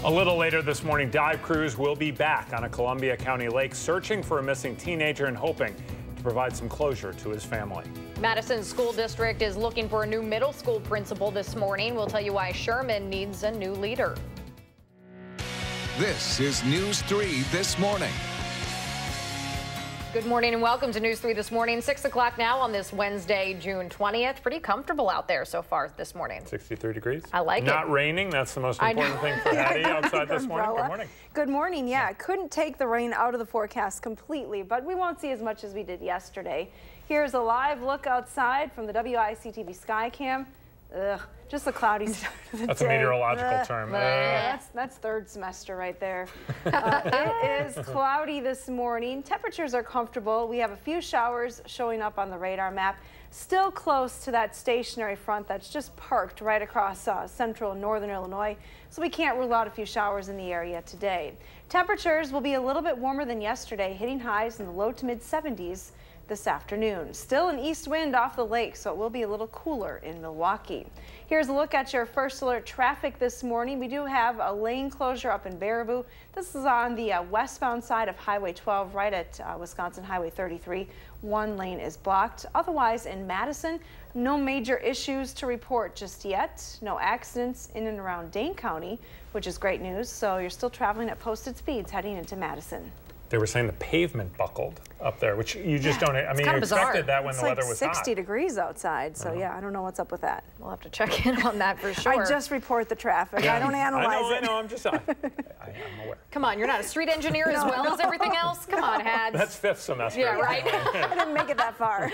A little later this morning, dive crews will be back on a Columbia County lake searching for a missing teenager and hoping to provide some closure to his family. Madison School District is looking for a new middle school principal this morning. We'll tell you why Sherman needs a new leader. This is News 3 This Morning. Good morning and welcome to News 3 This Morning. 6 o'clock now on this Wednesday, June 20th. Pretty comfortable out there so far this morning. 63 degrees. I like it. Not raining. That's the most important thing for Hattie outside this morning. Good morning. Good morning. Yeah, couldn't take the rain out of the forecast completely, but we won't see as much as we did yesterday. Here's a live look outside from the WIC-TV Skycam. Just a cloudy start of the That's day. a meteorological term. That's third semester right there. It is cloudy this morning. Temperatures are comfortable. We have a few showers showing up on the radar map. Still close to that stationary front that's just parked right across central and northern Illinois, so we can't rule out a few showers in the area today. Temperatures will be a little bit warmer than yesterday, hitting highs in the low to mid 70s this afternoon. Still an east wind off the lake, so it will be a little cooler in Milwaukee. Here's a look at your first alert traffic this morning. We do have a lane closure up in Baraboo. This is on the westbound side of Highway 12, right at Wisconsin Highway 33. One lane is blocked. Otherwise, in Madison, no major issues to report just yet. No accidents in and around Dane County, which is great news. So you're still traveling at posted speeds heading into Madison. They were saying the pavement buckled up there, which you just don't. I mean, you expected that when the weather was hot. It's like 60 degrears outside, so yeah, I don't know what's up with that. We'll have to check in on that for sure. I just report the traffic. I don't analyze it. I know. I'm just. I'm aware. Come on, you're not a street engineer as well as everything else? Come on, Hads. That's fifth semester. Yeah, right. I didn't make it that far.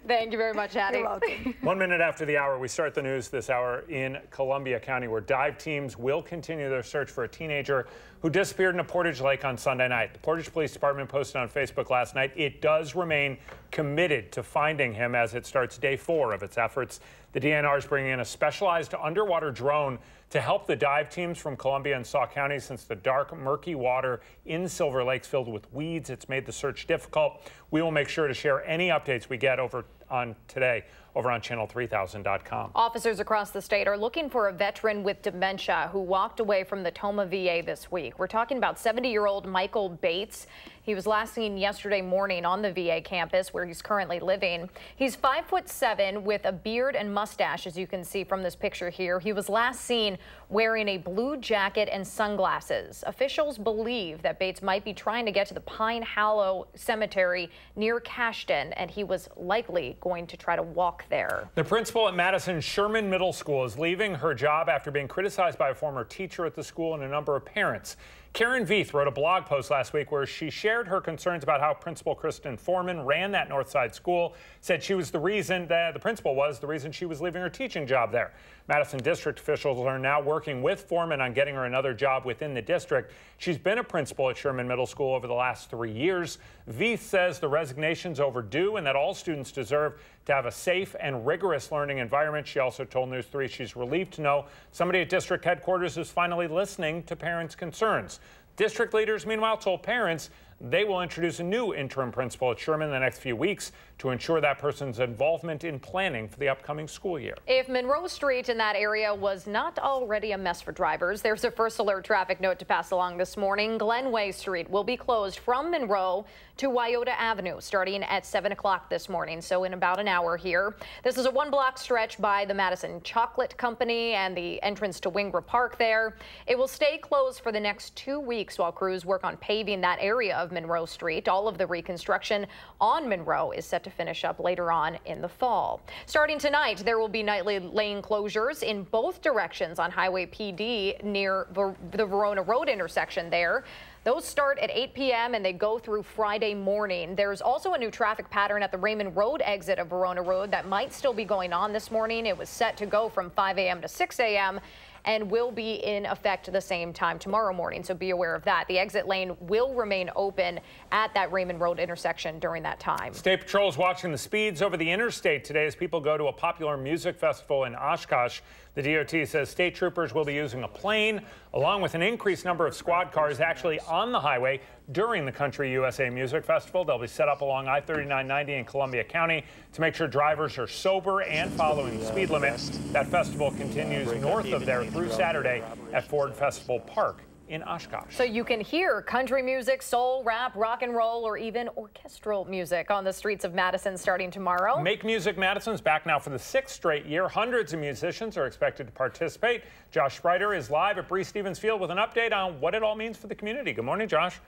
Thank you very much, Hattie. You're welcome. 1 minute after the hour, we start the news this hour in Columbia County, where dive teams will continue their search for a teenager who disappeared in a Portage Lake on Sunday night. The Portage Police Department posted on Facebook last night it does remain committed to finding him as it starts day 4 of its efforts. The DNR is bringing in a specialized underwater drone to help the dive teams from Columbia and Sauk County since the dark, murky water in Silver Lake's filled with weeds. It's made the search difficult. We will make sure to share any updates we get over on channel3000.com. Officers across the state are looking for a veteran with dementia who walked away from the Toma VA this week. We're talking about 70-year-old Michael Bates. He was last seen yesterday morning on the VA campus where he's currently living. He's 5'7" with a beard and mustache, as you can see from this picture here. He was last seen wearing a blue jacket and sunglasses. Officials believe that Bates might be trying to get to the Pine Hollow Cemetery near Cashton, and he was likely going to try to walk there. The principal at Madison Sherman Middle School is leaving her job after being criticized by a former teacher at the school and a number of parents. Karen Veith wrote a blog post last week where she shared her concerns about how Principal Kristen Foreman ran that Northside school, said she was the reason that the principal was the reason she was leaving her teaching job there. Madison district officials are now working with Foreman on getting her another job within the district. She's been a principal at Sherman Middle School over the last 3 years. Veith says the resignation's overdue and that all students deserve to have a safe and rigorous learning environment. She also told News 3 she's relieved to know somebody at district headquarters is finally listening to parents' concerns. District leaders, meanwhile, told parents they will introduce a new interim principal at Sherman in the next few weeks to ensure that person's involvement in planning for the upcoming school year. If Monroe Street in that area was not already a mess for drivers, there's a first alert traffic note to pass along this morning. Glenway Street will be closed from Monroe to Wyoda Avenue starting at 7 o'clock this morning, so in about an hour here. This is a 1-block stretch by the Madison Chocolate Company and the entrance to Wingra Park there. It will stay closed for the next 2 weeks while crews work on paving that area of Monroe Street. All of the reconstruction on Monroe is set to finish up later on in the fall. Starting tonight, there will be nightly lane closures in both directions on Highway PD near the Verona Road intersection there. Those start at 8 p.m. and they go through Friday morning. There's also a new traffic pattern at the Raymond Road exit of Verona Road that might still be going on this morning. It was set to go from 5 a.m. to 6 a.m. and will be in effect the same time tomorrow morning, so be aware of that. The exit lane will remain open at that Raymond Road intersection during that time. State Patrol is watching the speeds over the interstate today as people go to a popular music festival in Oshkosh. The DOT says state troopers will be using a plane along with an increased number of squad cars actually on the highway during the Country USA Music Festival. They'll be set up along I-3990 in Columbia County to make sure drivers are sober and following the speed limit. That festival continues north of there through Saturday at Ford Festival Park in Oshkosh. So you can hear country music, soul, rap, rock and roll, or even orchestral music on the streets of Madison starting tomorrow. Make Music Madison's back now for the 6th straight year. Hundreds of musicians are expected to participate. Josh Spreiter is live at Wic-TV Field with an update on what it all means for the community. Good morning, Josh.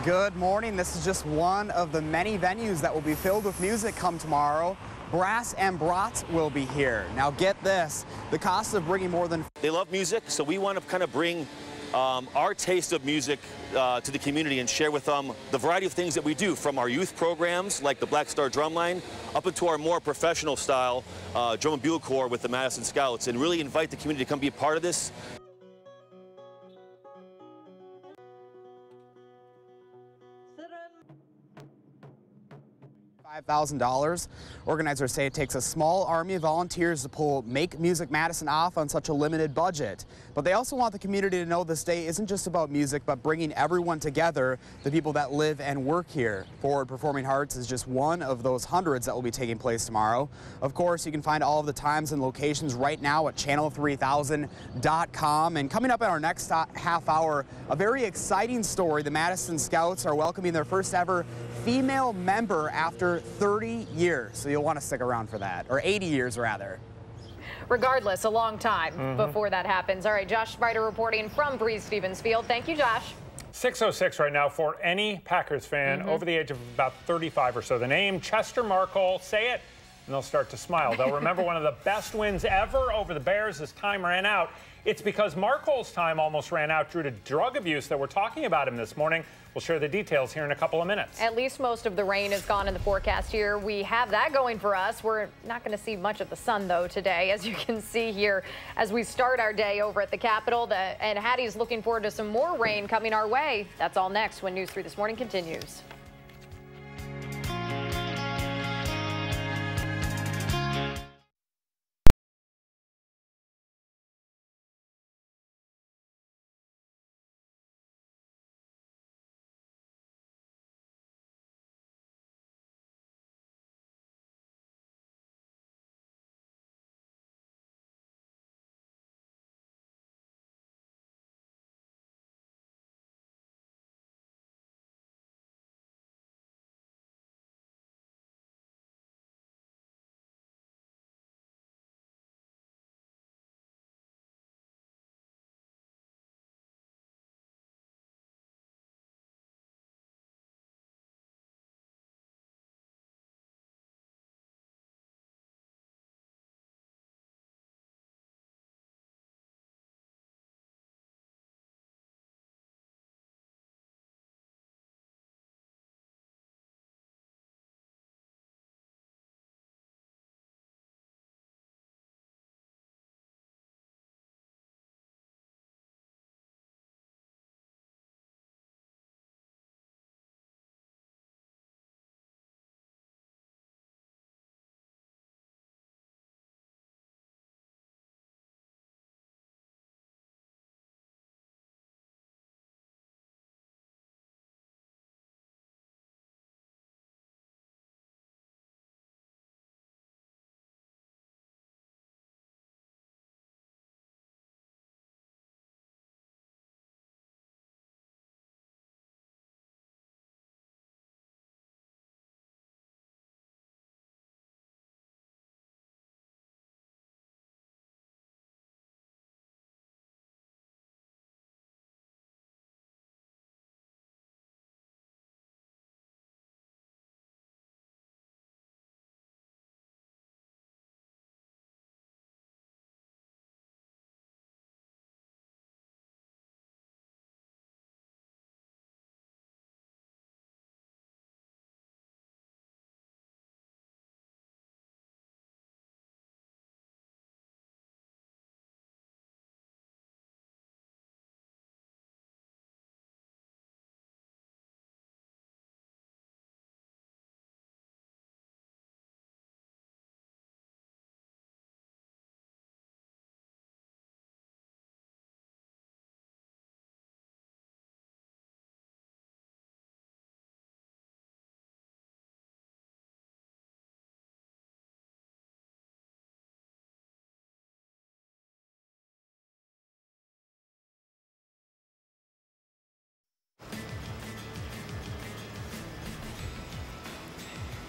Good morning. This is just one of the many venues that will be filled with music come tomorrow. Brass and Brats will be here. Now get this, the cost of bringing more than... They love music, so we want to kind of bring our taste of music to the community and share with them the variety of things that we do, from our youth programs like the Black Star Drumline up into our more professional style drum and bugle corps with the Madison Scouts, and really invite the community to come be a part of this. $5,000. Organizers say it takes a small army of volunteers to pull Make Music Madison off on such a limited budget. But they also want the community to know this day isn't just about music, but bringing everyone together, the people that live and work here. Forward Performing Arts is just one of those hundreds that will be taking place tomorrow. Of course, you can find all of the times and locations right now at channel3000.com. And coming up in our next half hour, a very exciting story. The Madison Scouts are welcoming their first ever female member after 30 years. So you'll want to stick around for that, or 80 years rather. Regardless, a long time before that happens. All right, Josh Spreiter reporting from Wic-TV Field. Thank you, Josh. 6:06 right now for any Packers fan over the age of about 35 or so. The name Chester Markle, say it, and they'll start to smile. They'll remember one of the best wins ever over the Bears as time ran out. It's because Marcole's time almost ran out due to drug abuse that we're talking about him this morning. We'll share the details here in a couple of minutes. At least most of the rain is gone in the forecast here. We have that going for us. We're not going to see much of the sun, though, today, as you can see here as we start our day over at the Capitol. And Hattie's looking forward to some more rain coming our way. That's all next when News 3 This Morning continues.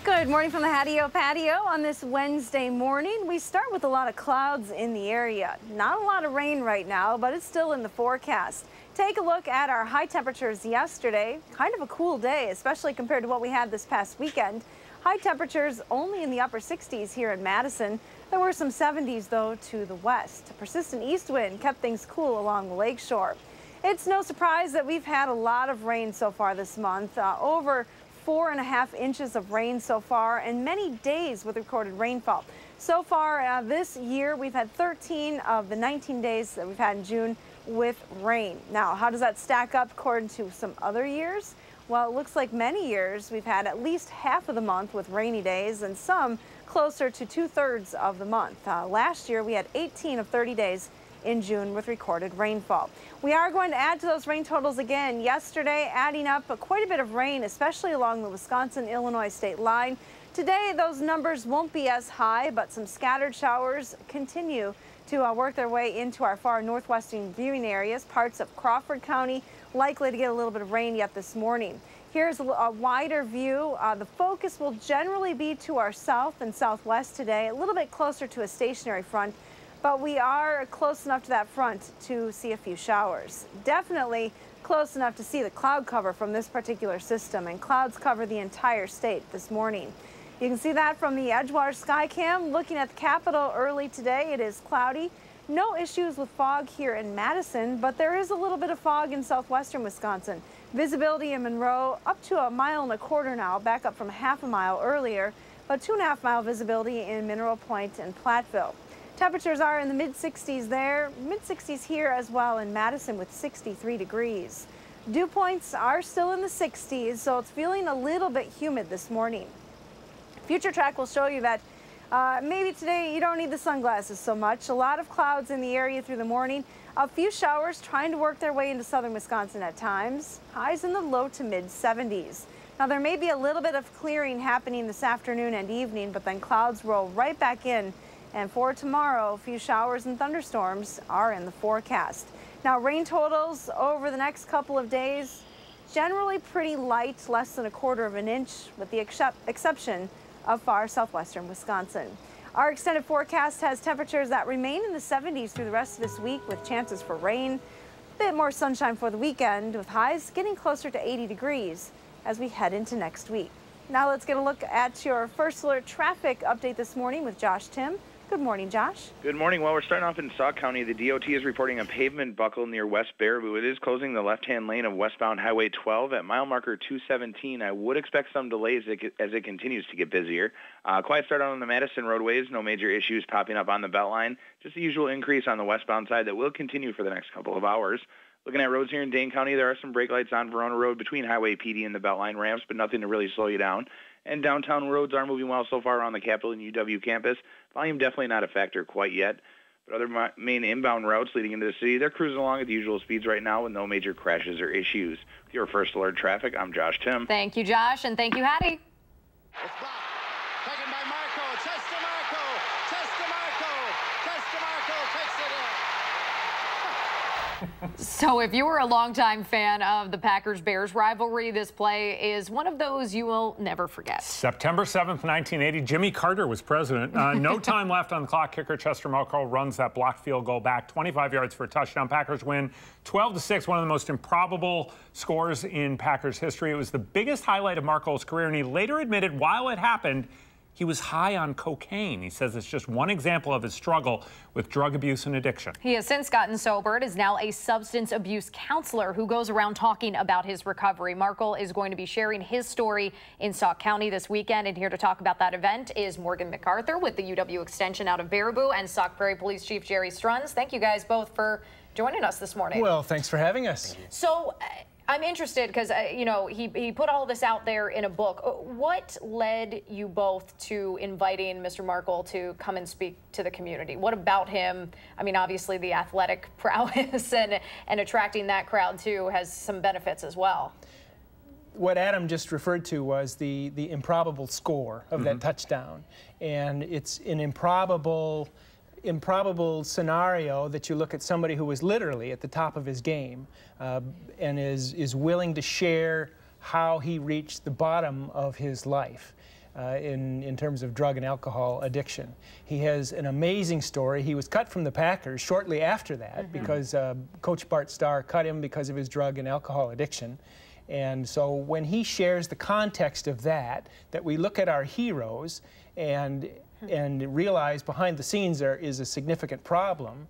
Good morning from the patio on this Wednesday morning. We start with a lot of clouds in the area. Not a lot of rain right now, but it's still in the forecast. Take a look at our high temperatures yesterday. Kind of a cool day, especially compared to what we had this past weekend. High temperatures only in the upper 60s here in Madison. There were some 70s, though, to the west. A persistent east wind kept things cool along the lakeshore. It's no surprise that we've had a lot of rain so far this month. Over 4.5 inches of rain so far, and many days with recorded rainfall. So far this year, we've had 13 of the 19 days that we've had in June with rain. Now, how does that stack up according to some other years? Well, it looks like many years we've had at least half of the month with rainy days and some closer to 2/3 of the month. Last year, we had 18 of 30 days in June with recorded rainfall. We are going to add to those rain totals again yesterday, adding up quite a bit of rain, especially along the Wisconsin-Illinois state line. Today, those numbers won't be as high, but some scattered showers continue to work their way into our far northwestern viewing areas, parts of Crawford County, likely to get a little bit of rain yet this morning. Here's a wider view. The focus will generally be to our south and southwest today, a little bit closer to a stationary front, but we are close enough to that front to see a few showers. Definitely close enough to see the cloud cover from this particular system, and clouds cover the entire state this morning. You can see that from the Edgewater Skycam. Looking at the Capitol early today, it is cloudy. No issues with fog here in Madison, but there is a little bit of fog in southwestern Wisconsin. Visibility in Monroe up to 1.25 miles now, back up from 0.5 mile earlier, but 2.5 mile visibility in Mineral Point and Platteville. Temperatures are in the mid-60s there, mid-60s here as well in Madison with 63 degrees. Dew points are still in the 60s, so it's feeling a little bit humid this morning. Future track will show you that maybe today you don't need the sunglasses so much. A lot of clouds in the area through the morning. A few showers trying to work their way into southern Wisconsin at times. Highs in the low to mid-70s. Now there may be a little bit of clearing happening this afternoon and evening, but then clouds roll right back in. And for tomorrow, a few showers and thunderstorms are in the forecast. Now, rain totals over the next couple of days, generally pretty light, less than 1/4 inch, with the exception of far southwestern Wisconsin. Our extended forecast has temperatures that remain in the 70s through the rest of this week with chances for rain. A bit more sunshine for the weekend, with highs getting closer to 80 degrees as we head into next week. Now let's get a look at your first alert traffic update this morning with Josh Tim. Good morning, Josh. Good morning. Well, we're starting off in Sauk County. The DOT is reporting a pavement buckle near West Baraboo. It is closing the left-hand lane of westbound Highway 12 at mile marker 217. I would expect some delays as it continues to get busier. Quiet start out on the Madison roadways. No major issues popping up on the Beltline. Just the usual increase on the westbound side that will continue for the next couple of hours. Looking at roads here in Dane County, there are some brake lights on Verona Road between Highway PD and the Beltline ramps, but nothing to really slow you down. And downtown roads are moving well so far around the Capitol and UW campus. Volume definitely not a factor quite yet. But other main inbound routes leading into the city, they're cruising along at the usual speeds right now with no major crashes or issues. With your first alert traffic, I'm Josh Tim. Thank you, Josh, and thank you, Hattie. It's blocked. Taken by Marco. Testamarco. Takes it in. So if you were a longtime fan of the Packers-Bears rivalry, this play is one of those you will never forget. September 7th, 1980, Jimmy Carter was president. No time left on the clock. Kicker Chester Marco runs that blocked field goal back 25 yards for a touchdown. Packers win 12-6, one of the most improbable scores in Packers history. It was the biggest highlight of Marco's career, and he later admitted while it happened, he was high on cocaine. He says it's just one example of his struggle with drug abuse and addiction. He has since gotten sober and is now a substance abuse counselor who goes around talking about his recovery. Markle is going to be sharing his story in Sauk County this weekend, and here to talk about that event is Morgan MacArthur with the UW Extension out of Baraboo and Sauk Prairie Police Chief Jerry Strunz. Thank you guys both for joining us this morning. Well, thanks for having us. So I'm interested because, you know, he put all this out there in a book. What led you both to inviting Mr. Markle to come and speak to the community? What about him? I mean, obviously the athletic prowess and attracting that crowd too has some benefits as well. What Adam just referred to was the improbable score of that touchdown. And it's an improbable scenario that you look at somebody who was literally at the top of his game and is willing to share how he reached the bottom of his life. in terms of drug and alcohol addiction. He has an amazing story. He was cut from the Packers shortly after that because Coach Bart Starr cut him because of his drug and alcohol addiction. And so when he shares the context of that we look at our heroes and realize behind the scenes there is a significant problem.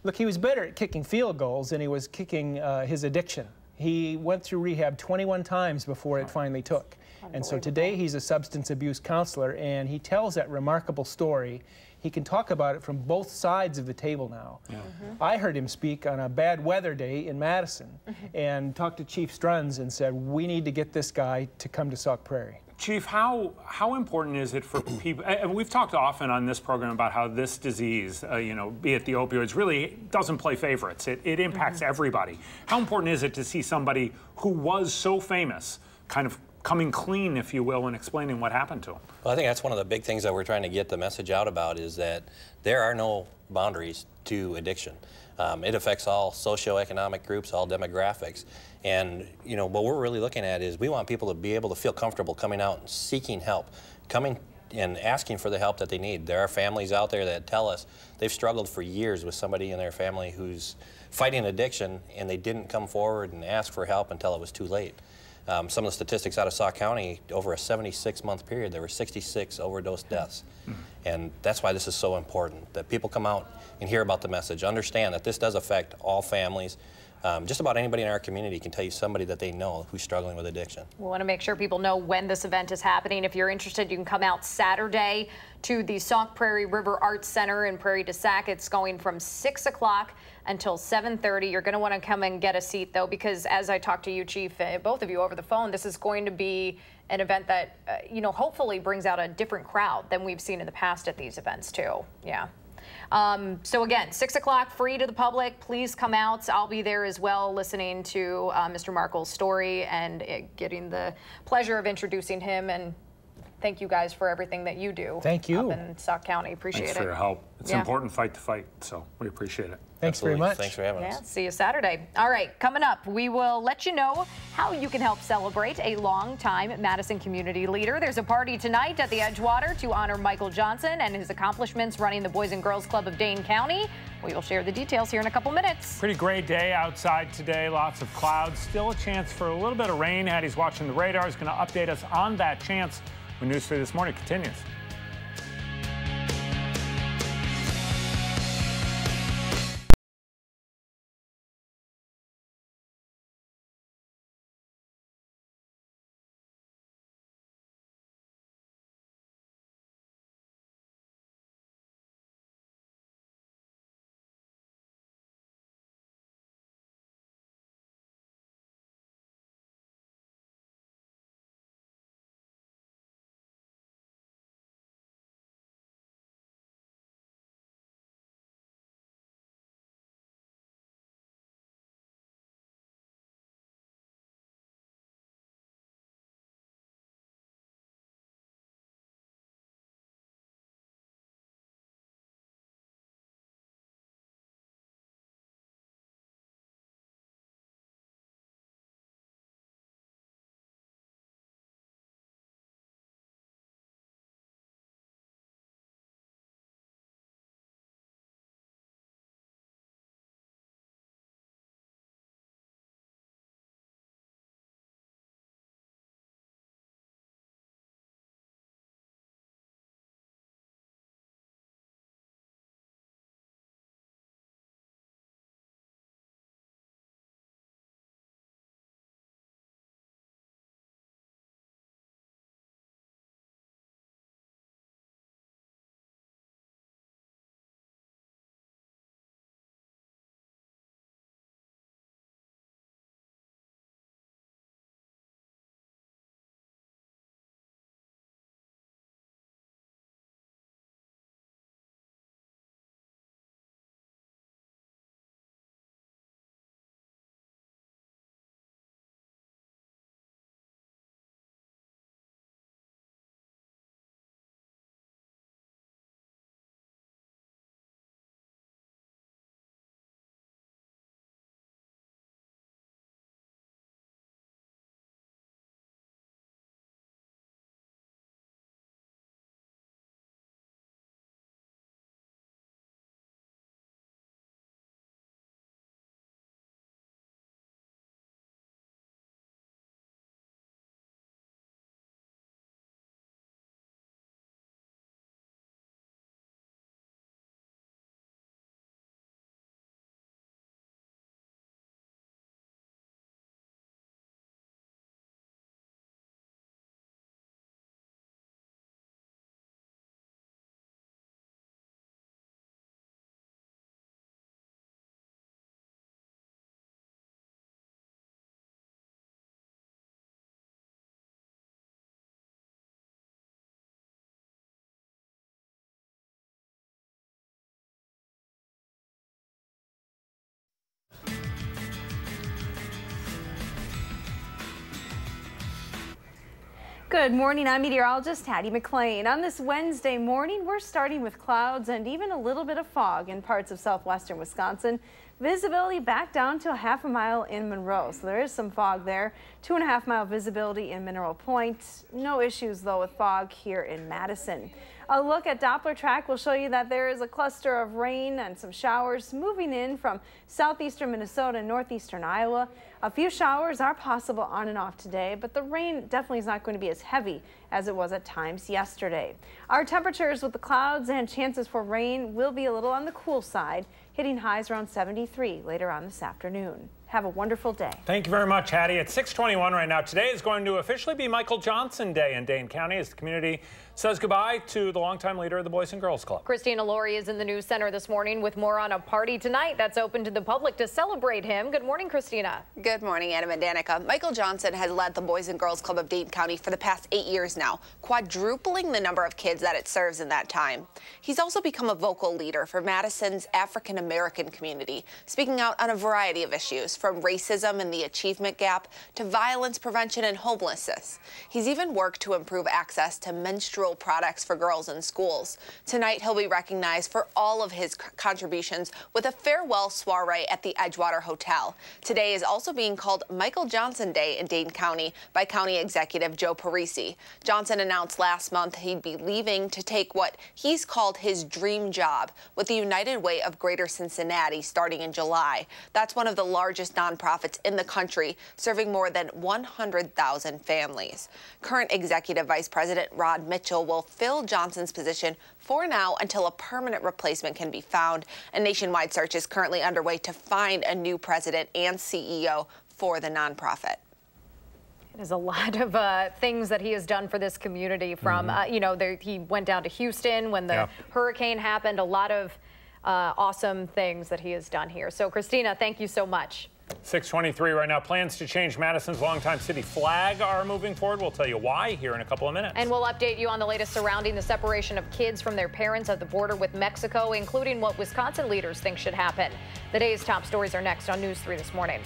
Look, he was better at kicking field goals than he was kicking his addiction. He went through rehab 21 times before it finally took. And so today he's a substance abuse counselor, and he tells that remarkable story. He can talk about it from both sides of the table now. Yeah. I heard him speak on a bad weather day in Madison and talked to Chief Struns and said, we need to get this guy to come to Sauk Prairie. Chief, how important is it for people, and we've talked often on this program about how this disease, you know, be it the opioids, really doesn't play favorites. It impacts everybody. How important is it to see somebody who was so famous kind of coming clean, if you will, and explaining what happened to him? Well, I think that's one of the big things that we're trying to get the message out about, is that there are no boundaries to addiction. It affects all socioeconomic groups, all demographics. And, you know, what we're really looking at is we want people to be able to feel comfortable coming out and seeking help, coming and asking for the help that they need. There are families out there that tell us they've struggled for years with somebody in their family who's fighting addiction, and they didn't come forward and ask for help until it was too late. Some of the statistics out of Sauk County, over a 76-month period, there were 66 overdose deaths. And that's why this is so important, that people come out and hear about the message, understand that this does affect all families. Just about anybody in our community can tell you somebody that they know who's struggling with addiction. We want to make sure people know when this event is happening. If you're interested, you can come out Saturday to the Sauk Prairie River Arts Center in Prairie du Sac. It's going from 6 o'clock until 7:30. You're going to want to come and get a seat, though, because as I talked to you, Chief, both of you over the phone, this is going to be an event that, you know, hopefully brings out a different crowd than we've seen in the past at these events, too. Yeah. So again, 6 o'clock, free to the public. Please come out. I'll be there as well, listening to Mr. Markle's story and getting the pleasure of introducing him. And thank you guys for everything that you do. Thank you. Up in Sauk County. Appreciate it. Thanks for your help. It's an important fight to fight, so we appreciate it. Thanks very much. Thanks for having us. Yeah, see you Saturday. All right, coming up, we will let you know how you can help celebrate a longtime Madison community leader. There's a party tonight at the Edgewater to honor Michael Johnson and his accomplishments running the Boys and Girls Club of Dane County. We will share the details here in a couple minutes. Pretty great day outside today. Lots of clouds. Still a chance for a little bit of rain. Hattie's watching the radar. Is going to update us on that chance when News 3 This Morning continues. Good morning, I'm meteorologist Hattie McLean. On this Wednesday morning, we're starting with clouds and even a little bit of fog in parts of southwestern Wisconsin. Visibility back down to a half a mile in Monroe, so there is some fog there. 2.5 mile visibility in Mineral Point. No issues though with fog here in Madison. A look at Doppler track will show you that there is a cluster of rain and some showers moving in from southeastern Minnesota and northeastern Iowa. A few showers are possible on and off today, but the rain definitely is not going to be as heavy as it was at times yesterday. Our temperatures with the clouds and chances for rain will be a little on the cool side, hitting highs around 73 later on this afternoon. Have a wonderful day. Thank you very much, Hattie. It's 6:21 right now. Today is going to officially be Michael Johnson Day in Dane County as the community says goodbye to the longtime leader of the Boys and Girls Club. Christina Laurie is in the news center this morning with more on a party tonight that's open to the public to celebrate him. Good morning, Christina. Good morning, Adam and Danica. Michael Johnson has led the Boys and Girls Club of Dane County for the past 8 years now, quadrupling the number of kids that it serves in that time. He's also become a vocal leader for Madison's African American community, speaking out on a variety of issues, from racism and the achievement gap to violence prevention and homelessness. He's even worked to improve access to menstrual products for girls in schools. Tonight, he'll be recognized for all of his contributions with a farewell soiree at the Edgewater Hotel. Today is also being called Michael Johnson Day in Dane County by County Executive Joe Parisi. Johnson announced last month he'd be leaving to take what he's called his dream job with the United Way of Greater Cincinnati starting in July. That's one of the largest nonprofits in the country, serving more than 100,000 families. Current Executive Vice President Rod Mitchell will fill Johnson's position for now until a permanent replacement can be found. A nationwide search is currently underway to find a new president and CEO for the nonprofit. There's a lot of things that he has done for this community from, he went down to Houston when the hurricane happened, a lot of awesome things that he has done here. So, Christina, thank you so much. 6:23 right now. Plans to change Madison's longtime city flag are moving forward. We'll tell you why here in a couple of minutes. And we'll update you on the latest surrounding the separation of kids from their parents at the border with Mexico, including what Wisconsin leaders think should happen. The day's top stories are next on News 3 this morning.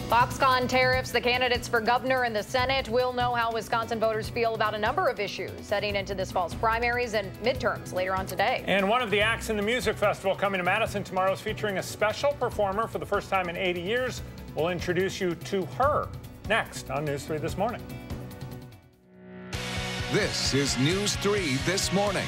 Foxconn tariffs, the candidates for governor and the Senate will know how Wisconsin voters feel about a number of issues heading into this fall's primaries and midterms later on today. And one of the acts in the music festival coming to Madison tomorrow is featuring a special performer for the first time in 80 years. We'll introduce you to her next on News 3 This Morning. This is News 3 This Morning.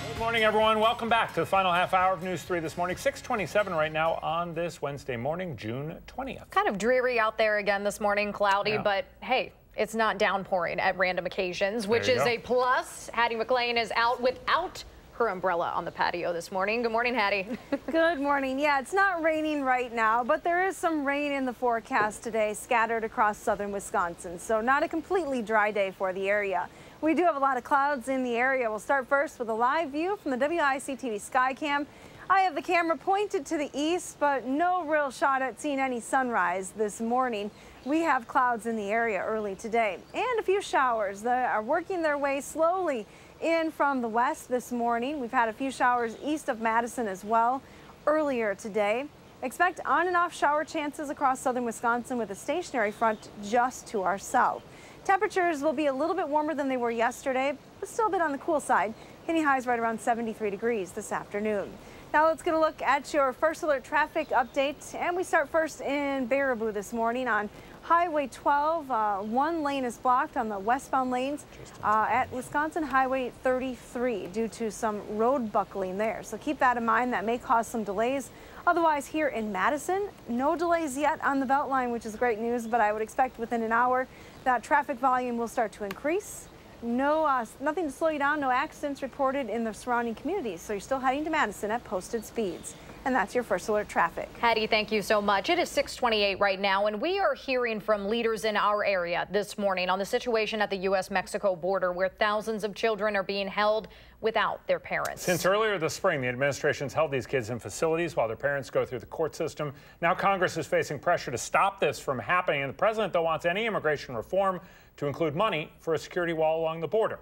Good morning, everyone. Welcome back to the final half hour of News 3 This Morning. 6:27 right now on this Wednesday morning, June 20th. Kind of dreary out there again this morning, cloudy, but hey, it's not downpouring at random occasions, which is a plus. Hattie McLean is out without her umbrella on the patio this morning. Good morning, Hattie. Good morning. Yeah, it's not raining right now, but there is some rain in the forecast today, scattered across southern Wisconsin. So not a completely dry day for the area. We do have a lot of clouds in the area. We'll start first with a live view from the WIC-TV Skycam. I have the camera pointed to the east, but no real shot at seeing any sunrise this morning. We have clouds in the area early today and a few showers that are working their way slowly in from the west this morning. We've had a few showers east of Madison as well earlier today. Expect on and off shower chances across southern Wisconsin with a stationary front just to our south. Temperatures will be a little bit warmer than they were yesterday, but still a bit on the cool side, hitting highs right around 73 degrees this afternoon. Now let's get a look at your first alert traffic update, and we start first in Baraboo this morning on Highway 12. One lane is blocked on the westbound lanes at Wisconsin Highway 33 due to some road buckling there. So keep that in mind. That may cause some delays. Otherwise, here in Madison, no delays yet on the Beltline, which is great news, but I would expect within an hour that traffic volume will start to increase. Nothing to slow you down, no accidents reported in the surrounding communities. So you're still heading to Madison at posted speeds. And that's your first alert traffic. Hattie, thank you so much. It is 6:28 right now, and we are hearing from leaders in our area this morning on the situation at the U.S.-Mexico border, where thousands of children are being held without their parents. Since earlier this spring, the administration's held these kids in facilities while their parents go through the court system. Now Congress is facing pressure to stop this from happening, and the president, though, wants any immigration reform to include money for a security wall along the border.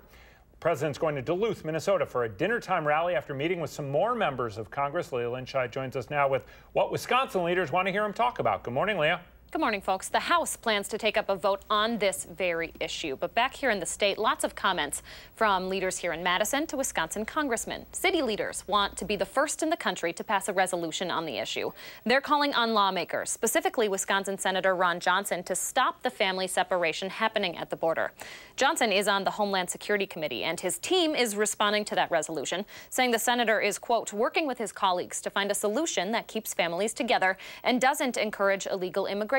The president's going to Duluth, Minnesota for a dinner-time rally after meeting with some more members of Congress. Leah Lynchai joins us now with what Wisconsin leaders want to hear him talk about. Good morning, Leah. Good morning, folks. The House plans to take up a vote on this very issue. But back here in the state, lots of comments from leaders here in Madison to Wisconsin congressmen. City leaders want to be the first in the country to pass a resolution on the issue. They're calling on lawmakers, specifically Wisconsin Senator Ron Johnson, to stop the family separation happening at the border. Johnson is on the Homeland Security Committee, and his team is responding to that resolution, saying the senator is, quote, working with his colleagues to find a solution that keeps families together and doesn't encourage illegal immigration.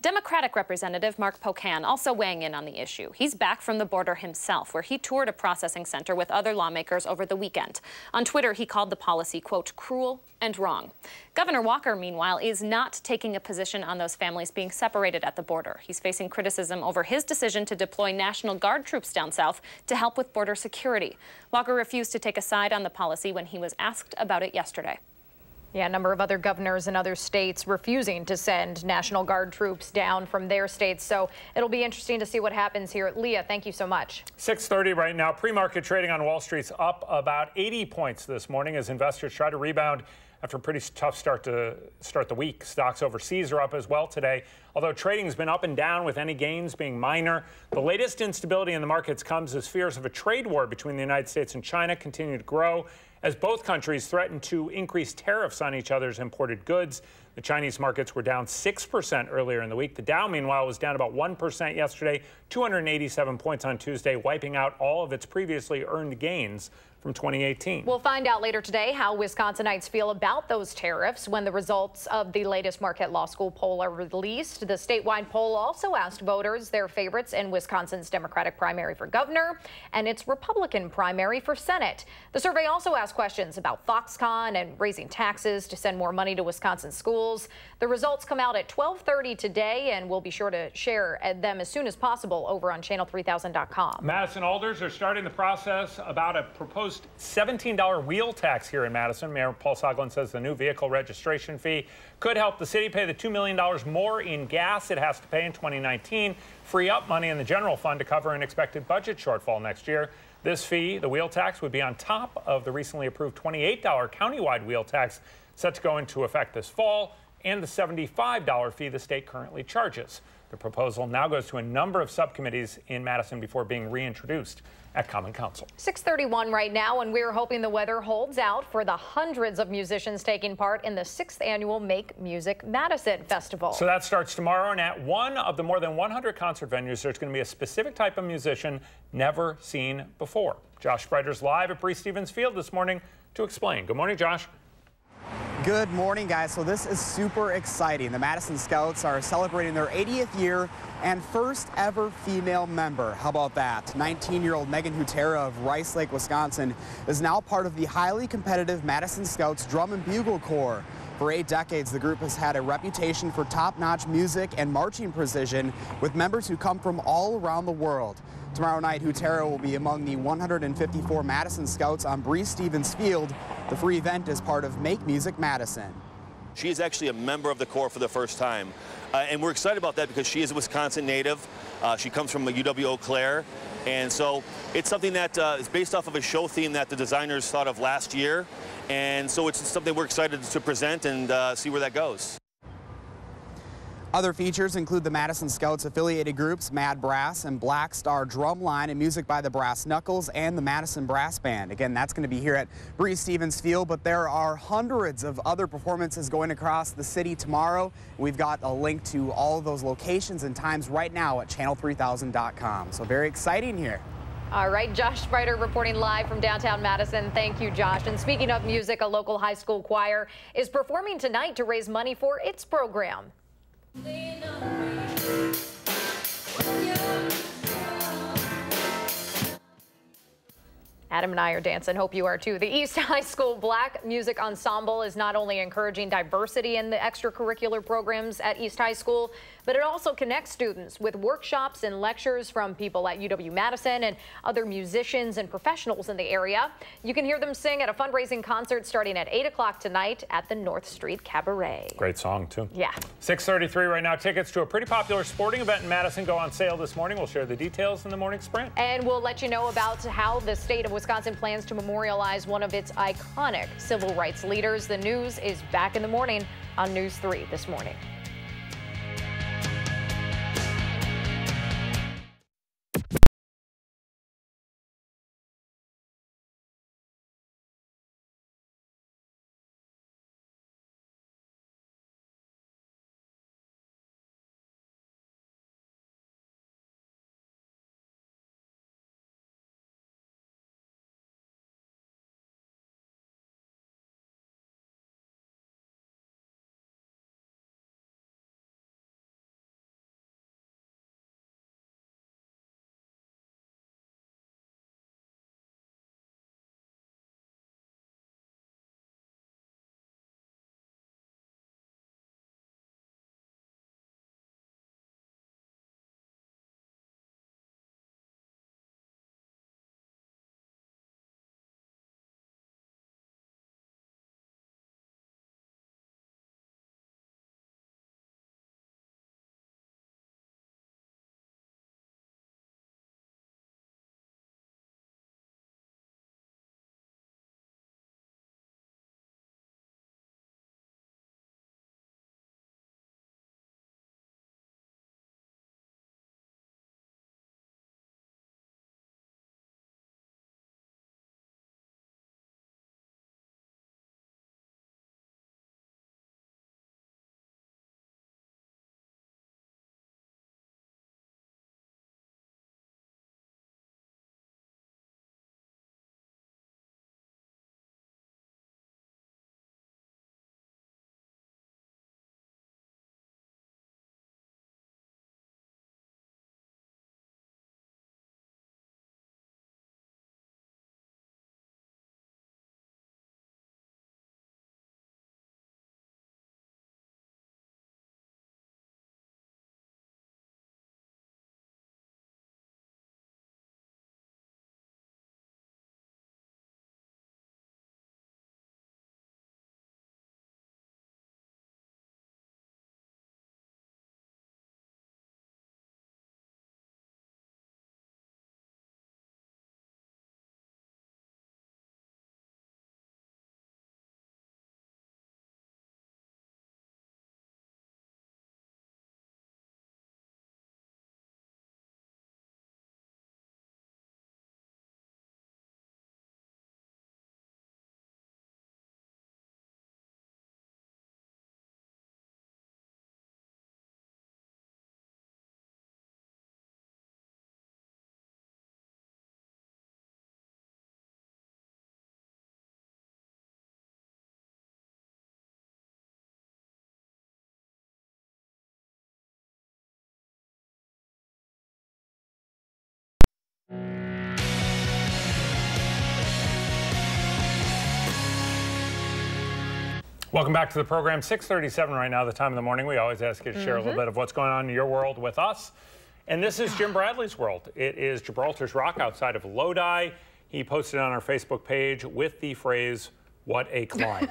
Democratic Representative Mark Pocan also weighing in on the issue. He's back from the border himself, where he toured a processing center with other lawmakers over the weekend. On Twitter, he called the policy, quote, cruel and wrong. Governor Walker, meanwhile, is not taking a position on those families being separated at the border. He's facing criticism over his decision to deploy National Guard troops down south to help with border security. Walker refused to take a side on the policy when he was asked about it yesterday. Yeah, a number of other governors in other states refusing to send National Guard troops down from their states. So it'll be interesting to see what happens here. Leah, thank you so much. 6:30 right now. Pre-market trading on Wall Street's up about 80 points this morning as investors try to rebound after a pretty tough start the week. Stocks overseas are up as well today, although trading's been up and down with any gains being minor. The latest instability in the markets comes as fears of a trade war between the United States and China continue to grow, as both countries threaten to increase tariffs on each other's imported goods. The Chinese markets were down 6% earlier in the week. The Dow, meanwhile, was down about 1% yesterday, 287 points on Tuesday, wiping out all of its previously earned gains from 2018. We'll find out later today how Wisconsinites feel about those tariffs when the results of the latest Marquette Law School poll are released. The statewide poll also asked voters their favorites in Wisconsin's Democratic primary for governor and its Republican primary for Senate. The survey also asked questions about Foxconn and raising taxes to send more money to Wisconsin schools. The results come out at 12:30 today, and we'll be sure to share them as soon as possible over on channel3000.com. Madison alders are starting the process about a proposed $17 wheel tax here in Madison. Mayor Paul Soglin says the new vehicle registration fee could help the city pay the $2 million more in gas it has to pay in 2019, free up money in the general fund to cover an expected budget shortfall next year. This fee, the wheel tax, would be on top of the recently approved $28 countywide wheel tax set to go into effect this fall, and the $75 fee the state currently charges. The proposal now goes to a number of subcommittees in Madison before being reintroduced at Common Council. 6:31 right now, and we're hoping the weather holds out for the hundreds of musicians taking part in the 6th annual Make Music Madison Festival. So that starts tomorrow, and at one of the more than 100 concert venues, there's going to be a specific type of musician never seen before. Josh Spreiter's live at Wic Tv Field this morning to explain. Good morning, Josh. Good morning, guys. So this is super exciting. The Madison Scouts are celebrating their 80th year and first ever female member. How about that? 19-year-old Megan Hutera of Rice Lake, Wisconsin is now part of the highly competitive Madison Scouts Drum and Bugle Corps. For 8 decades, the group has had a reputation for top-notch music and marching precision with members who come from all around the world. Tomorrow night, Hutera will be among the 154 Madison Scouts on Wic Tv Field. The free event is part of Make Music Madison. She is actually a member of the Corps for the first time. And we're excited about that because she is a Wisconsin native. She comes from UW-Eau Claire. And so it's something that is based off of a show theme that the designers thought of last year. And so it's something we're excited to present and see where that goes. Other features include the Madison Scouts affiliated groups Mad Brass and Black Star Drumline, and music by the Brass Knuckles and the Madison Brass Band. Again, that's going to be here at Wic Tv Field, but there are hundreds of other performances going across the city tomorrow. We've got a link to all of those locations and times right now at channel3000.com. So very exciting here. All right, Josh Spreiter reporting live from downtown Madison. Thank you, Josh. And speaking of music, a local high school choir is performing tonight to raise money for its program. Adam and I are dancing. Hope you are too. The East High School Black Music Ensemble is not only encouraging diversity in the extracurricular programs at East High School, but it also connects students with workshops and lectures from people at UW-Madison and other musicians and professionals in the area. You can hear them sing at a fundraising concert starting at 8 o'clock tonight at the North Street Cabaret. Great song, too. Yeah. 6:33 right now. Tickets to a pretty popular sporting event in Madison go on sale this morning. We'll share the details in the morning sprint. And we'll let you know about how the state of Wisconsin plans to memorialize one of its iconic civil rights leaders. The news is back in the morning on News 3 this morning. Welcome back to the program. 6:37 right now, the time of the morning. We always ask you to share a little bit of what's going on in your world with us. And this is Jim Bradley's world. It is Gibraltar's Rock outside of Lodi. He posted on our Facebook page with the phrase, "What a climb."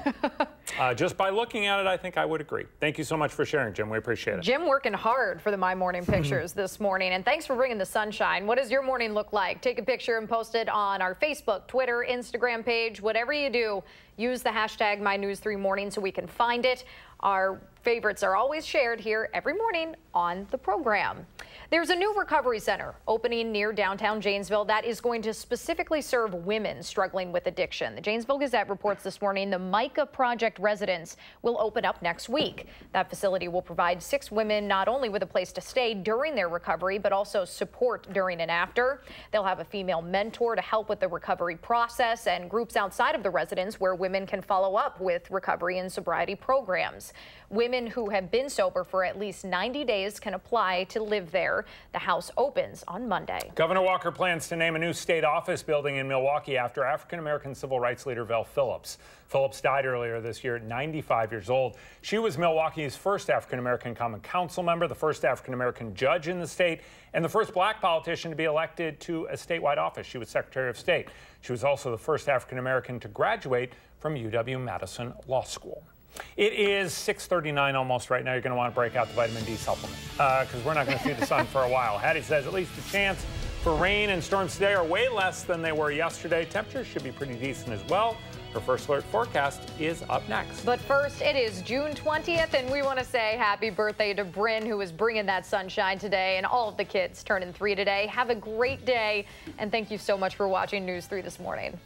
Just by looking at it, I think I would agree. Thank you so much for sharing, Jim. We appreciate it. Jim working hard for the My Morning pictures this morning. And thanks for bringing the sunshine. What does your morning look like? Take a picture and post it on our Facebook, Twitter, Instagram page. Whatever you do, use the hashtag MyNews3Morning so we can find it. Our favorites are always shared here every morning on the program. There's a new recovery center opening near downtown Janesville that is going to specifically serve women struggling with addiction. The Janesville Gazette reports this morning the Micah Project residence will open up next week. That facility will provide 6 women not only with a place to stay during their recovery, but also support during and after. They'll have a female mentor to help with the recovery process and groups outside of the residence where women can follow up with recovery and sobriety programs. Women who have been sober for at least 90 days can apply to live there. The house opens on Monday. Governor Walker plans to name a new state office building in Milwaukee after African-American civil rights leader Vel Phillips. Phillips died earlier this year at 95 years old. She was Milwaukee's first African-American common council member, the first African-American judge in the state, and the first black politician to be elected to a statewide office. She was Secretary of State. She was also the first African-American to graduate from UW-Madison Law School. It is 6:39 almost right now. You're going to want to break out the vitamin D supplement because we're not going to see the sun for a while. Hattie says at least a chance for rain and storms today are way less than they were yesterday. Temperatures should be pretty decent as well. Her first alert forecast is up next. But first, it is June 20th, and we want to say happy birthday to Bryn, who is bringing that sunshine today, and all of the kids turning 3 today. Have a great day, and thank you so much for watching News 3 this morning.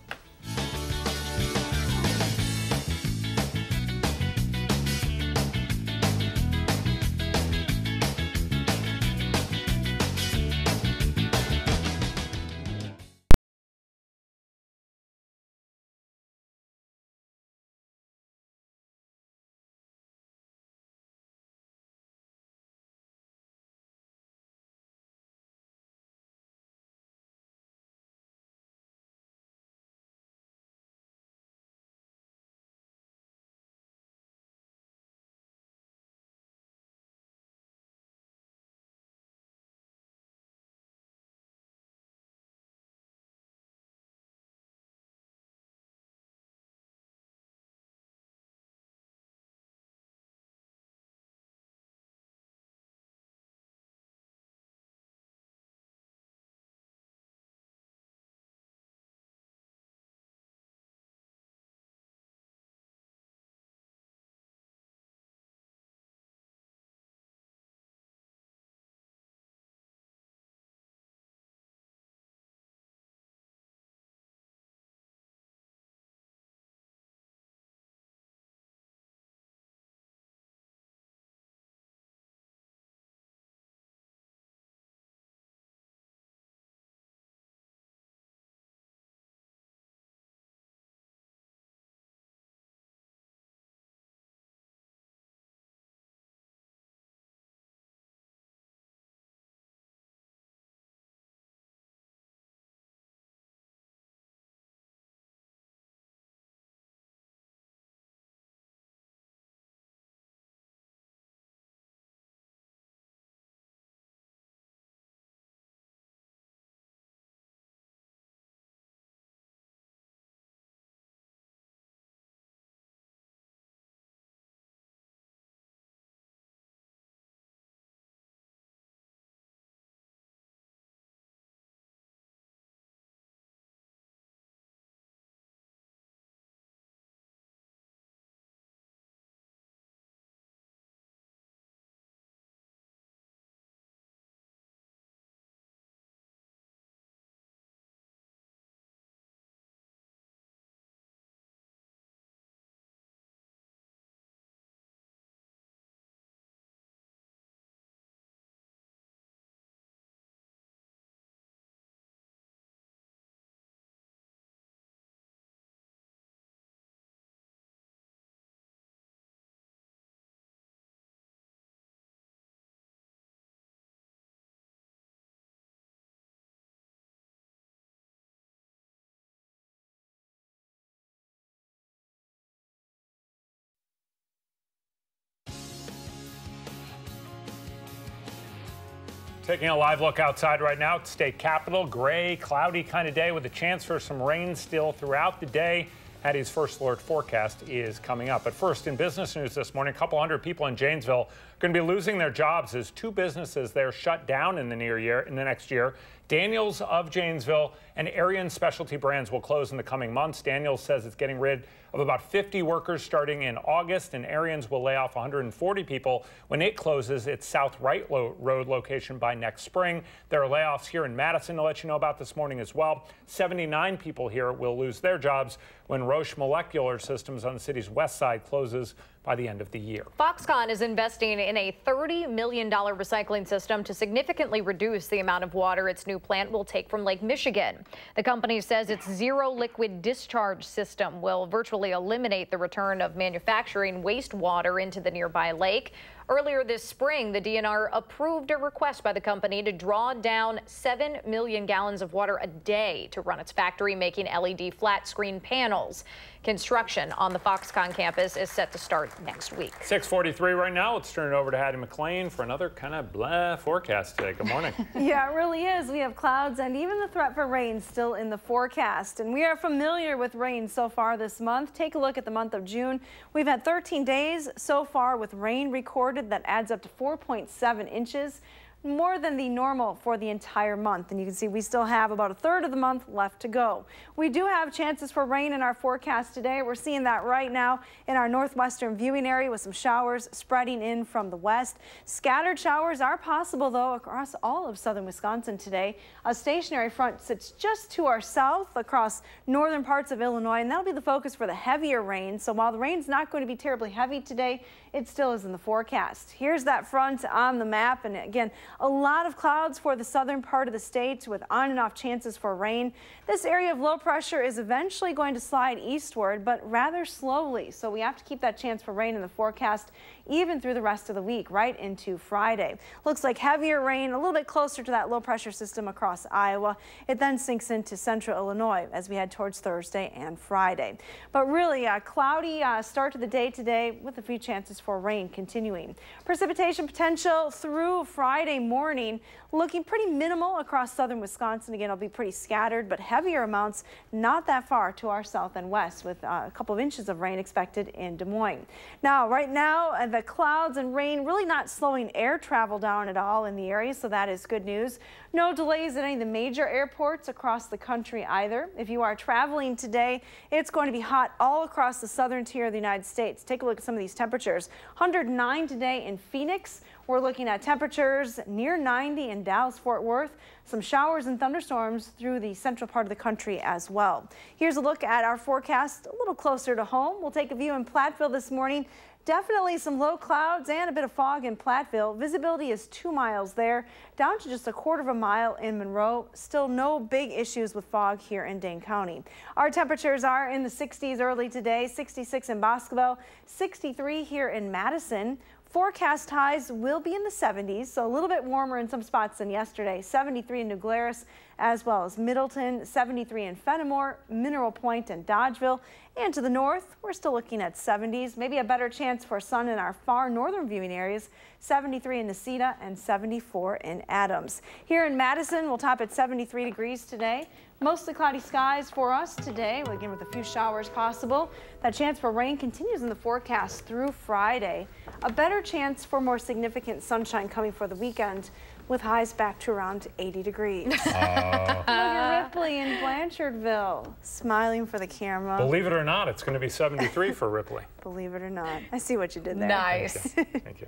Taking a live look outside right now at the state capitol. Gray, cloudy kind of day with a chance for some rain still throughout the day. Hattie's first alert forecast is coming up. But first, in business news this morning, a couple hundred people in Janesville are going to be losing their jobs as two businesses there shut down in the next year. Daniels of Janesville and Arian Specialty Brands will close in the coming months. Daniels says it's getting rid of about 50 workers starting in August, and Arians will lay off 140 people when it closes its South Wright Road location by next spring. There are layoffs here in Madison to let you know about this morning as well. 79 people here will lose their jobs when Roche Molecular Systems on the city's west side closes by the end of the year. Foxconn is investing in a $30 million recycling system to significantly reduce the amount of water its new plant will take from Lake Michigan. The company says its zero liquid discharge system will virtually eliminate the return of manufacturing wastewater into the nearby lake. Earlier this spring, the DNR approved a request by the company to draw down 7 million gallons of water a day to run its factory making LED flat screen panels. Construction on the Foxconn campus is set to start next week. 6:43 right now. Let's turn it over to Hattie McLean for another kind of blah forecast today. Good morning. Yeah, it really is. We have clouds and even the threat for rain still in the forecast. And we are familiar with rain so far this month. Take a look at the month of June. We've had 13 days so far with rain recorded that adds up to 4.7 inches. More than the normal for the entire month. And you can see we still have about a third of the month left to go. We do have chances for rain in our forecast today. We're seeing that right now in our northwestern viewing area with some showers spreading in from the west. Scattered showers are possible, though, across all of southern Wisconsin today. A stationary front sits just to our south across northern parts of Illinois, and that'll be the focus for the heavier rain. So while the rain's not going to be terribly heavy today, it still is in the forecast. Here's that front on the map, and again, a lot of clouds for the southern part of the state with on and off chances for rain. This area of low pressure is eventually going to slide eastward, but rather slowly. So we have to keep that chance for rain in the forecast even through the rest of the week, right into Friday. Looks like heavier rain a little bit closer to that low pressure system across Iowa. It then sinks into central Illinois as we head towards Thursday and Friday. But really a cloudy start to the day today with a few chances for rain continuing. Precipitation potential through Friday morning looking pretty minimal across southern Wisconsin. Again, it'll be pretty scattered, but heavier amounts not that far to our south and west with a couple of inches of rain expected in Des Moines. Now, right now, the clouds and rain really not slowing air travel down at all in the area, so that is good news. No delays at any of the major airports across the country either. If you are traveling today, it's going to be hot all across the southern tier of the United States. Take a look at some of these temperatures. 109 today in Phoenix. We're looking at temperatures near 90 in Dallas-Fort Worth. Some showers and thunderstorms through the central part of the country as well. Here's a look at our forecast a little closer to home. We'll take a view in Platteville this morning. Definitely some low clouds and a bit of fog in Platteville. Visibility is 2 miles there, down to just a quarter of a mile in Monroe. Still no big issues with fog here in Dane County. Our temperatures are in the 60s early today, 66 in Boscoville, 63 here in Madison. Forecast highs will be in the 70s, so a little bit warmer in some spots than yesterday. 73 in New Glarus, as well as Middleton, 73 in Fenimore, Mineral Point, and Dodgeville. And to the north, we're still looking at 70s, maybe a better chance for sun in our far northern viewing areas, 73 in Necedah and 74 in Adams. Here in Madison, we'll top at 73 degrees today. Mostly cloudy skies for us today, again with a few showers possible. That chance for rain continues in the forecast through Friday. A better chance for more significant sunshine coming for the weekend with highs back to around 80 degrees. Look at Ripley in Blanchardville, smiling for the camera. Believe it or not, it's going to be 73 for Ripley. Believe it or not. I see what you did there. Nice. Thank you.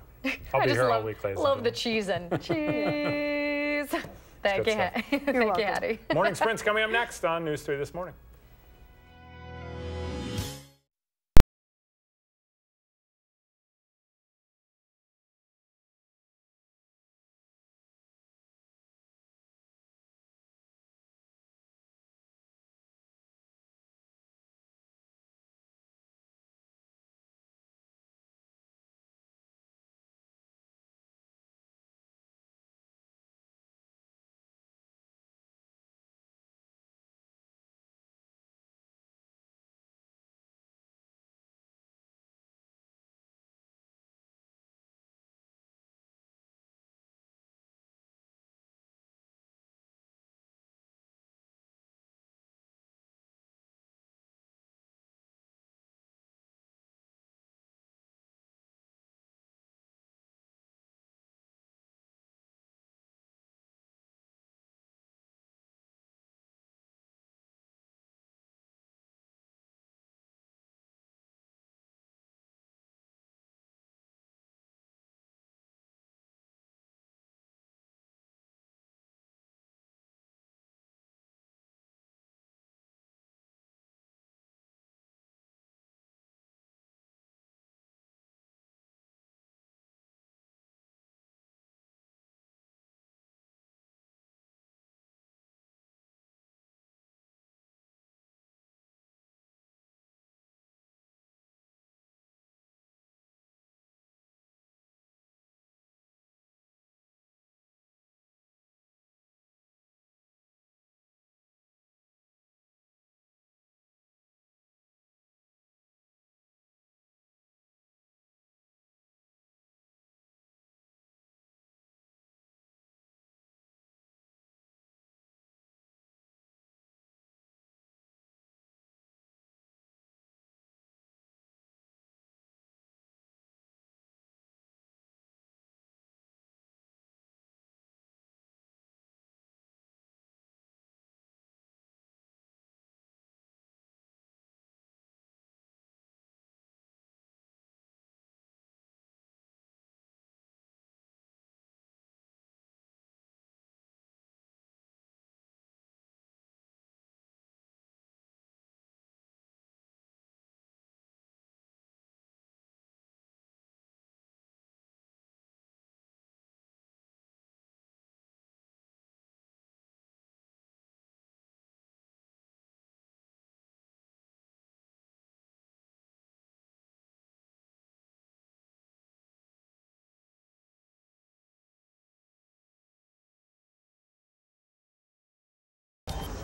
I'll be here all week, ladies. Love the cheese-in. Cheese. Thank you, Thank you, Hattie. Morning Sprints coming up next on News 3 This Morning.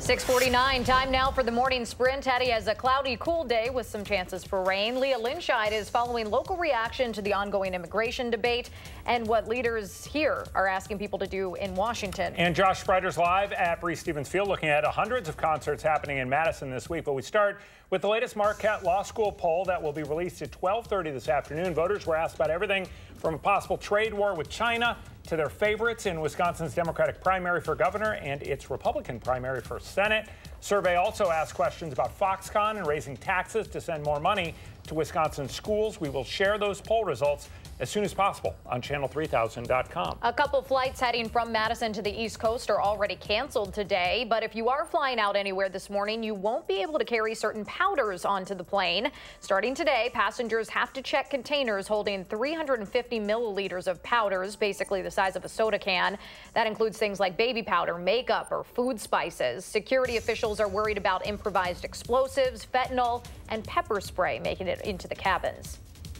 6:49, time now for the morning sprint. Hattie has a cloudy, cool day with some chances for rain. Leah Linscheid is following local reaction to the ongoing immigration debate and what leaders here are asking people to do in Washington. And Josh Spreiter's live at WISC-TV Field looking at hundreds of concerts happening in Madison this week. But we start with the latest Marquette Law School poll that will be released at 12:30 this afternoon. Voters were asked about everything from a possible trade war with China to their favorites in Wisconsin's Democratic primary for governor and its Republican primary for Senate. Survey also asked questions about Foxconn and raising taxes to send more money to Wisconsin schools. We will share those poll results as soon as possible on channel3000.com. A couple flights heading from Madison to the East Coast are already canceled today, but if you are flying out anywhere this morning, you won't be able to carry certain powders onto the plane. Starting today, passengers have to check containers holding 350 milliliters of powders, basically the size of a soda can. That includes things like baby powder, makeup, or food spices. Security officials are worried about improvised explosives, fentanyl, and pepper spray making it into the cabins.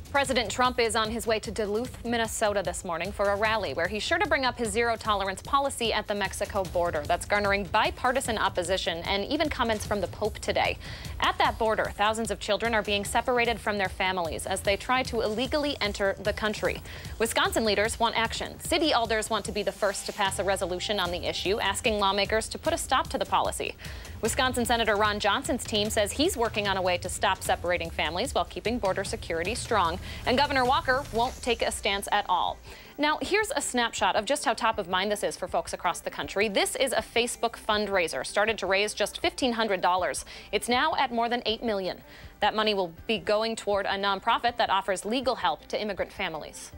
President Trump is on his way to Duluth, Minnesota this morning for a rally where he's sure to bring up his zero-tolerance policy at the Mexico border. That's garnering bipartisan opposition and even comments from the Pope today. At that border, thousands of children are being separated from their families as they try to illegally enter the country. Wisconsin leaders want action. City alders want to be the first to pass a resolution on the issue, asking lawmakers to put a stop to the policy. Wisconsin Senator Ron Johnson's team says he's working on a way to stop separating families while keeping border security strong. And Governor Walker won't take a stance at all. Now, here's a snapshot of just how top of mind this is for folks across the country. This is a Facebook fundraiser, started to raise just $1,500. It's now at more than $8 million. That money will be going toward a nonprofit that offers legal help to immigrant families.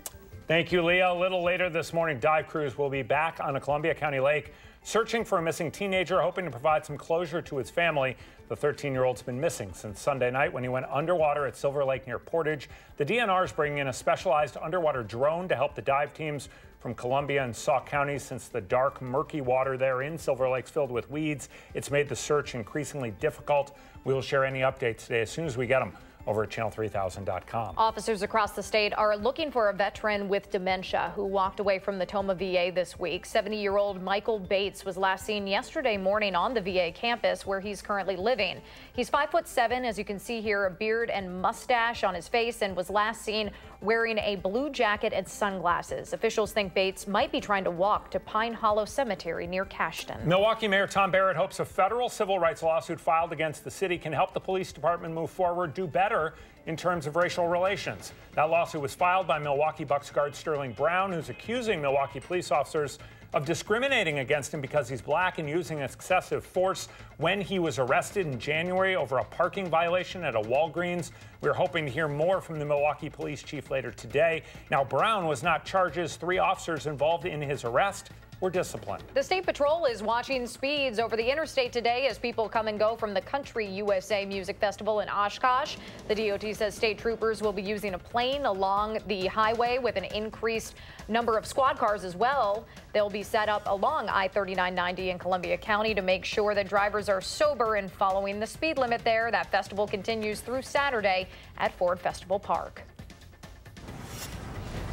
Thank you, Leah. A little later this morning, dive crews will be back on a Columbia County lake searching for a missing teenager, hoping to provide some closure to his family. The 13-year-old's been missing since Sunday night when he went underwater at Silver Lake near Portage. The DNR is bringing in a specialized underwater drone to help the dive teams from Columbia and Sauk counties since the dark, murky water there in Silver Lake's filled with weeds. It's made the search increasingly difficult. We will share any updates today as soon as we get them over at channel3000.com. Officers across the state are looking for a veteran with dementia who walked away from the Toma VA this week. 70-year-old Michael Bates was last seen yesterday morning on the VA campus where he's currently living. He's 5'7", as you can see here, a beard and mustache on his face, and was last seen wearing a blue jacket and sunglasses. Officials think Bates might be trying to walk to Pine Hollow Cemetery near Cashton. Milwaukee Mayor Tom Barrett hopes a federal civil rights lawsuit filed against the city can help the police department move forward, do better in terms of racial relations. That lawsuit was filed by Milwaukee Bucks guard Sterling Brown, who's accusing Milwaukee police officers of discriminating against him because he's black and using excessive force when he was arrested in January over a parking violation at a Walgreens. We're hoping to hear more from the Milwaukee police chief later today. Now, Brown was not charged as 3 officers involved in his arrest were disciplined. The State Patrol is watching speeds over the interstate today as people come and go from the Country USA Music Festival in Oshkosh. The DOT says state troopers will be using a plane along the highway with an increased number of squad cars as well. They'll be set up along I-3990 in Columbia County to make sure that drivers are sober and following the speed limit there. That festival continues through Saturday at Ford Festival Park.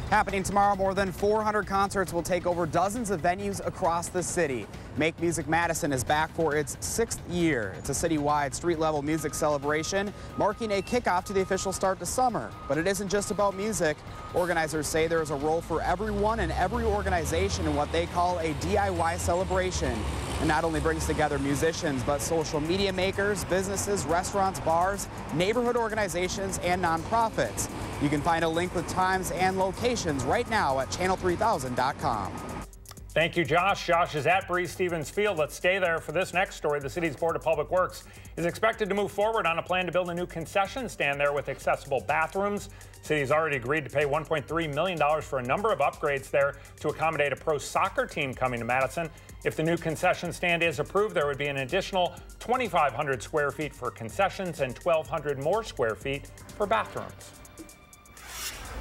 Happening tomorrow, more than 400 concerts will take over dozens of venues across the city. Make Music Madison is back for its 6th year. It's a citywide street-level music celebration, marking a kickoff to the official start to summer. But it isn't just about music. Organizers say there is a role for everyone and every organization in what they call a DIY celebration. It not only brings together musicians, but social media makers, businesses, restaurants, bars, neighborhood organizations, and nonprofits. You can find a link with times and locations right now at channel3000.com. Thank you, Josh. Josh is at WISC-TV Field. Let's stay there for this next story. The city's Board of Public Works is expected to move forward on a plan to build a new concession stand there with accessible bathrooms. The city's already agreed to pay $1.3 million for a number of upgrades there to accommodate a pro soccer team coming to Madison. If the new concession stand is approved, there would be an additional 2,500 square feet for concessions and 1,200 more square feet for bathrooms.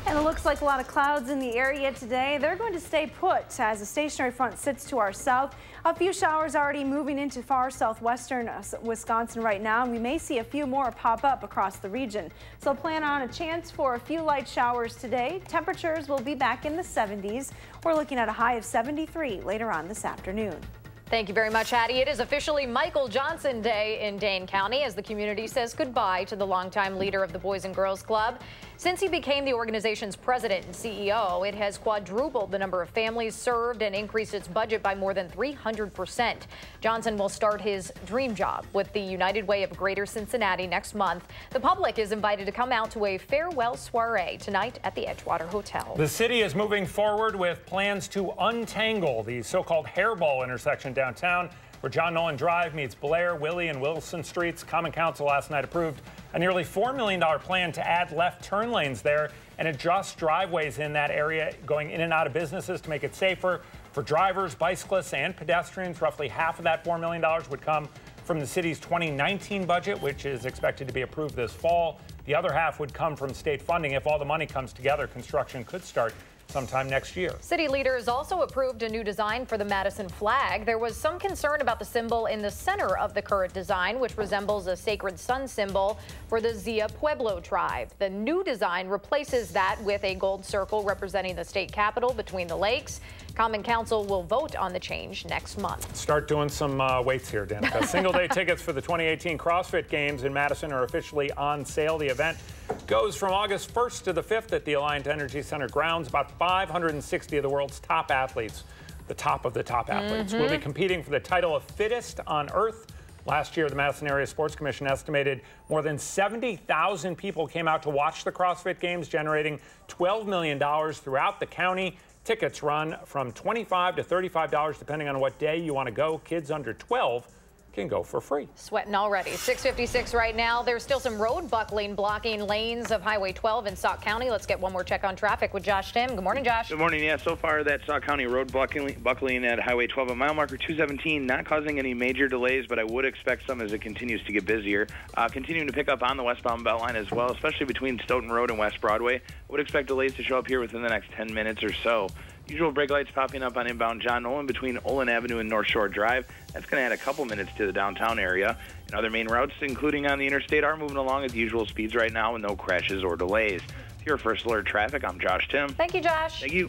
And it looks like a lot of clouds in the area today. They're going to stay put as a stationary front sits to our south. A few showers already moving into far southwestern Wisconsin right now. We may see a few more pop up across the region. So plan on a chance for a few light showers today. Temperatures will be back in the 70s. We're looking at a high of 73 later on this afternoon. Thank you very much, Hattie. It is officially Michael Johnson Day in Dane County as the community says goodbye to the longtime leader of the Boys and Girls Club. Since he became the organization's president and CEO, it has quadrupled the number of families served and increased its budget by more than 300%. Johnson will start his dream job with the United Way of Greater Cincinnati next month. The public is invited to come out to a farewell soiree tonight at the Edgewater Hotel. The city is moving forward with plans to untangle the so-called hairball intersection downtown, where John Nolan Drive meets Blair, Willie, and Wilson Streets. Common Council last night approved a nearly $4 million plan to add left turn lanes there and adjust driveways in that area going in and out of businesses to make it safer for drivers, bicyclists, and pedestrians. Roughly half of that $4 million would come from the city's 2019 budget, which is expected to be approved this fall. The other half would come from state funding. If all the money comes together, construction could start sometime next year. City leaders also approved a new design for the Madison flag. There was some concern about the symbol in the center of the current design, which resembles a sacred sun symbol for the Zia Pueblo tribe. The new design replaces that with a gold circle representing the state capitol between the lakes. Common Council will vote on the change next month. Start doing some weights here, Danica. Single-day tickets for the 2018 CrossFit Games in Madison are officially on sale. The event goes from August 1st to the 5th at the Alliant Energy Center grounds. About 560 of the world's top athletes, the top of the top athletes, will be competing for the title of fittest on Earth. Last year, the Madison Area Sports Commission estimated more than 70,000 people came out to watch the CrossFit Games, generating $12 million throughout the county. Tickets run from $25 to $35 depending on what day you want to go. Kids under 12 can go for free. Sweating already. 6:56 right now. There's still some road buckling blocking lanes of Highway 12 in Sauk County. Let's get one more check on traffic with Josh Tim. Good morning, Josh. Good morning. Yeah, so far that Sauk County road buckling at Highway 12 at mile marker 217, not causing any major delays, but I would expect some as it continues to get busier. Continuing to pick up on the westbound Beltline as well, especially between Stoughton Road and West Broadway. I would expect delays to show up here within the next 10 minutes or so. Usual brake lights popping up on inbound John Nolan between Olin Avenue and North Shore Drive. That's going to add a couple minutes to the downtown area. And other main routes, including on the interstate, are moving along at the usual speeds right now with no crashes or delays. Your First Alert Traffic, I'm Josh Tim. Thank you, Josh. Thank you.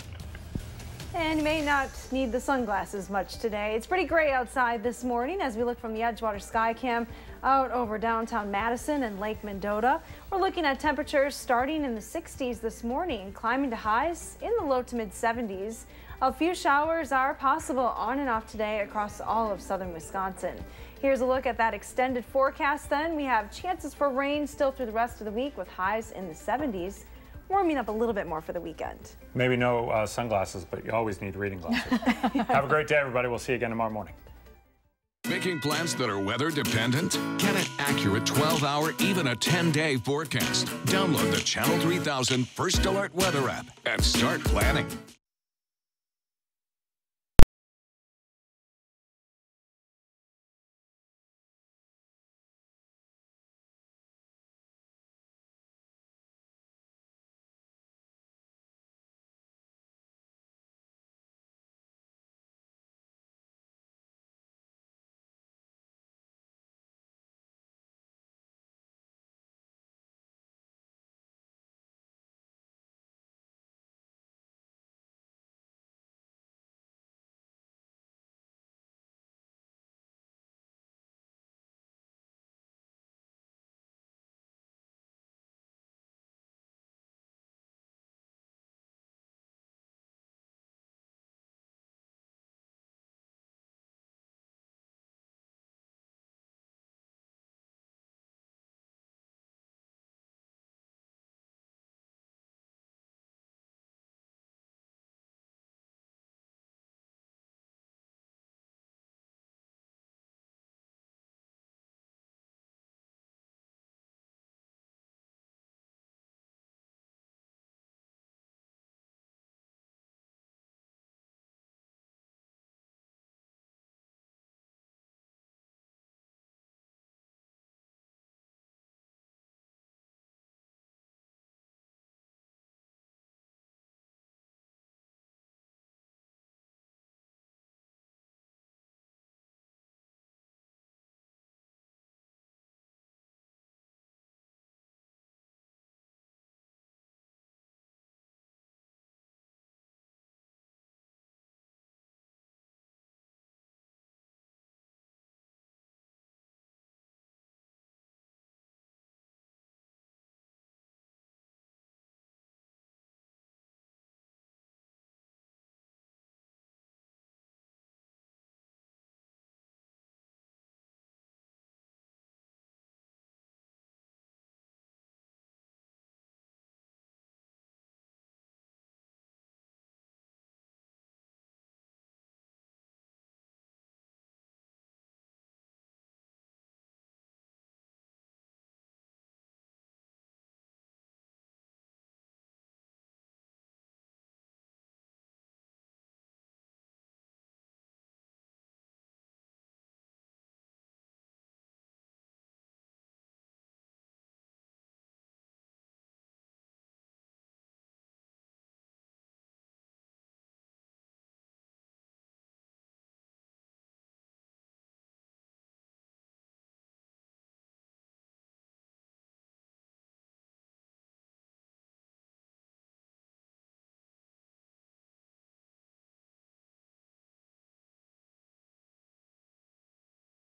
And you may not need the sunglasses much today. It's pretty gray outside this morning as we look from the Edgewater Skycam out over downtown Madison and Lake Mendota. We're looking at temperatures starting in the 60s this morning, climbing to highs in the low to mid 70s. A few showers are possible on and off today across all of southern Wisconsin. Here's a look at that extended forecast then. We have chances for rain still through the rest of the week with highs in the 70s. Warming up a little bit more for the weekend. Maybe no sunglasses, but you always need reading glasses. Have a great day, everybody. We'll see you again tomorrow morning. Making plans that are weather dependent? Get an accurate 12-hour, even a 10-day forecast. Download the Channel 3000 First Alert Weather app and start planning.